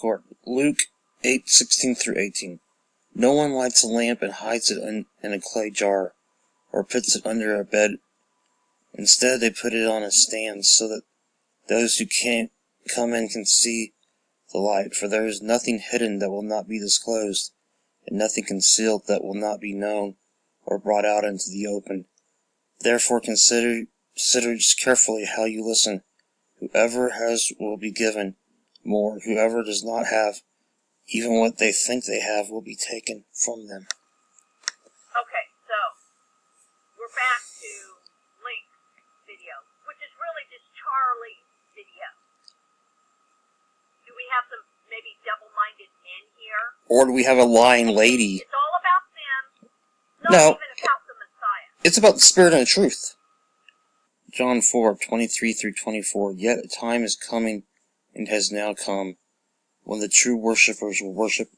court. Luke 8:16-18. No one lights a lamp and hides it in a clay jar, or puts it under a bed. Instead, they put it on a stand so that those who can't come in can see the light. For there is nothing hidden that will not be disclosed, and nothing concealed that will not be known or brought out into the open. Therefore consider carefully how you listen. Whoever has will be given more. Whoever does not have, even what they think they have, will be taken from them. Okay, so we're back to Link's video, which is really just Charlie's video. Do we have some maybe double-minded men here? Or do we have a lying lady? It's all about them, No, even about the Messiah. It's about the Spirit and the truth. John 4:23-24. Yet a time is coming, and has now come, when the true worshippers will worship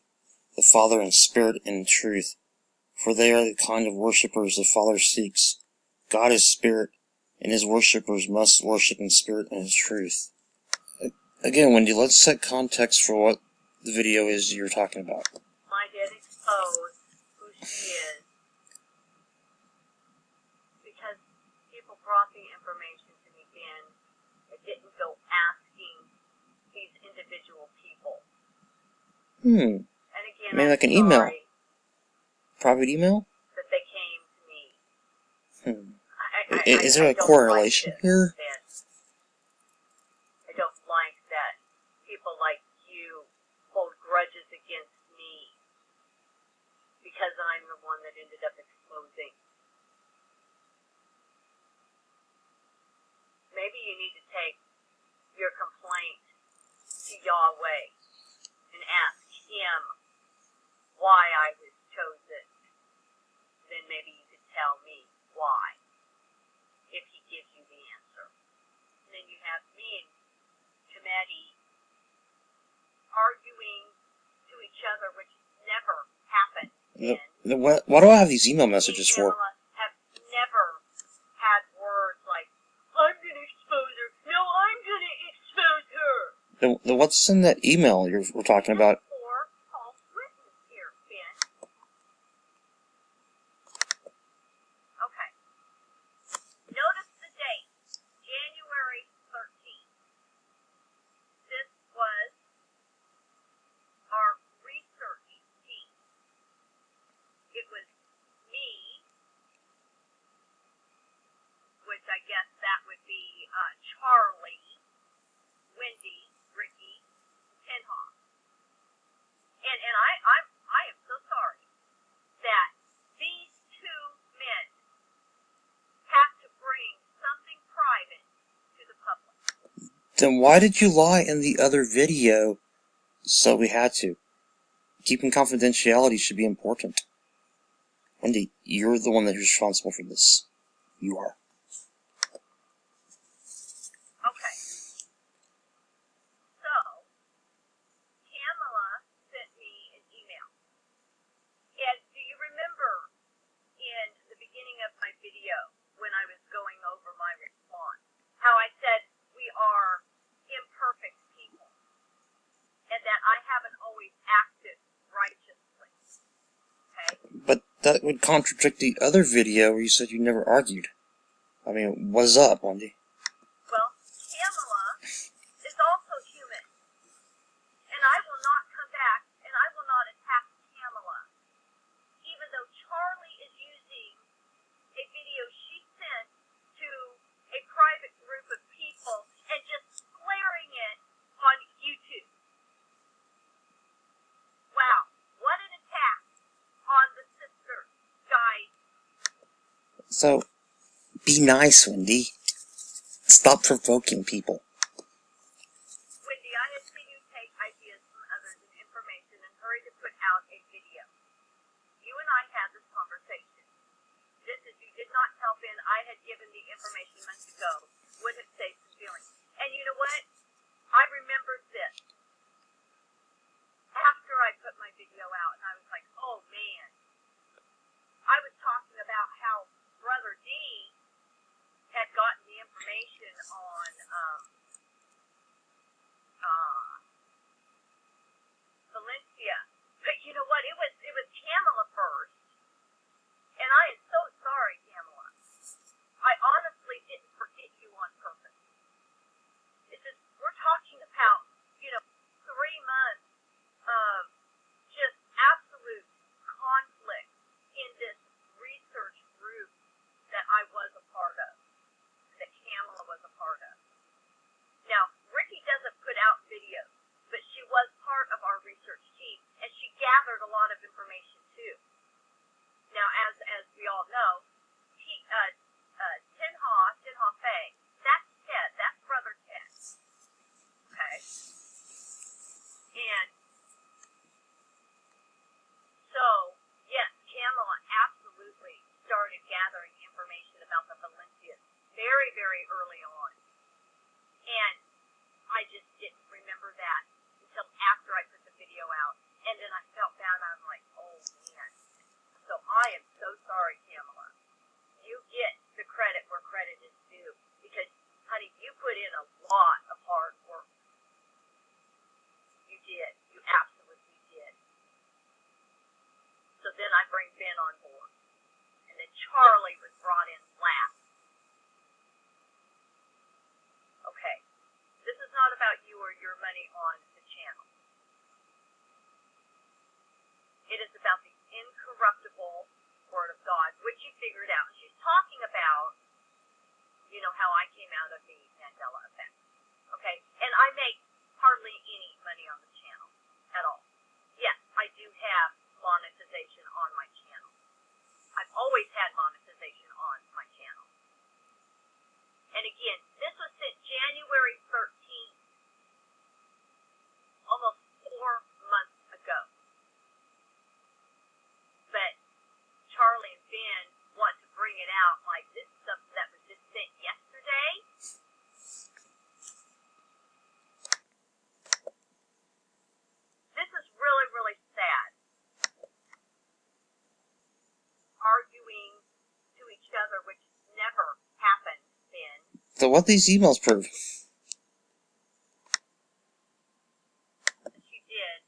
the Father in spirit and in truth, for they are the kind of worshippers the Father seeks. God is spirit, and his worshippers must worship in spirit and in truth. Again, Wendy, let's set context for what the video is you're talking about. I did expose who she is, because people brought the information to me then. It didn't go asking these individual people. And again, maybe like an sorry email. Private email? That they came to me. Is there a correlation here? I don't like that people like you hold grudges against me because I'm the one that ended up exposing. Maybe you need to take your complaint to Yahweh and ask him why I was chosen. Then maybe you could tell me why, if he gives you the answer. And then you have me and Chimedi arguing to each other, which never happened. What do I have these email messages for? Have never had words like, I'm going to expose her. No, I'm going to expose her. Then what's in that email we're talking about? I guess that would be Charlie, Wendy, Ricky, Tenhoff. And I am so sorry that these two men have to bring something private to the public. Then why did you lie in the other video? So we had to. Keeping confidentiality should be important. Wendy, you're the one that's responsible for this. You are. When I was going over my response, how I said we are imperfect people, and that I haven't always acted righteously. Okay? But that would contradict the other video where you said you never argued. I mean, what's up, Wendy? Well, Pamela is also human, and I will not come back, and I will not attack Pamela, even though Charlie is using a video she sent to a private group of people and just flaring it on YouTube. Wow, what an attack on the sister, guys. So, be nice, Wendy. Stop provoking people. Wendy, I have seen you take ideas from others and information and hurry to put out a video. You and I had this conversation. Just as you did not tell Ben I had given the information months ago, would have saved some feelings. And you know what? I remembered this. After I put my video out, and I was like, oh man. I was talking about how Brother D had gotten the information on gathered a lot of information too. Now, as we all know, Tin Ha Fei, that's Ted, that's Brother Ted. Okay? And so, yes, Kamala absolutely started gathering information about the Valencians very, very early on. And I just didn't remember that until after I put the video out. And then I felt bad. I'm like, oh, man. So I am so sorry, Kamala. You get the credit where credit is due. Because, honey, you put in a lot of hard work. You did. You absolutely did. So then I bring Ben on board. And then Charlie was brought in last. Okay. This is not about you or your money on the channel. It is about the incorruptible Word of God, which you figured out. She's talking about, you know, how I came out of the Mandela effect. Okay? And I make hardly any money on the channel at all. Yes, I do have monetization on my channel. I've always had monetization on my channel. And again, this was sent January 13th, almost 4 months ago. But Charlie and Ben want to bring it out like this is something that was just sent yesterday. This is really, really sad. Arguing to each other, which never happened, Ben. So what these emails prove? She did.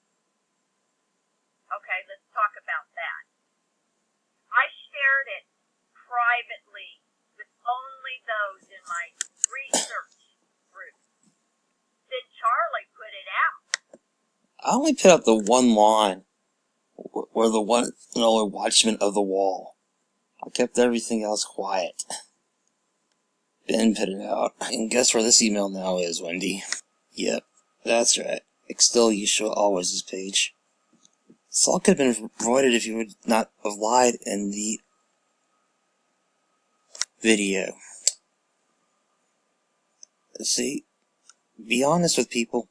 Okay, let's talk about that. I shared it privately with only those in my research group. Then Charlie put it out. I only put up the one line where the one and only watchman of the wall. I kept everything else quiet. Ben put it out. And guess where this email now is, Wendy? Yep, that's right. It's still Yeshua Always' page. This all could have been avoided if you would not have lied in the video. See, be honest with people.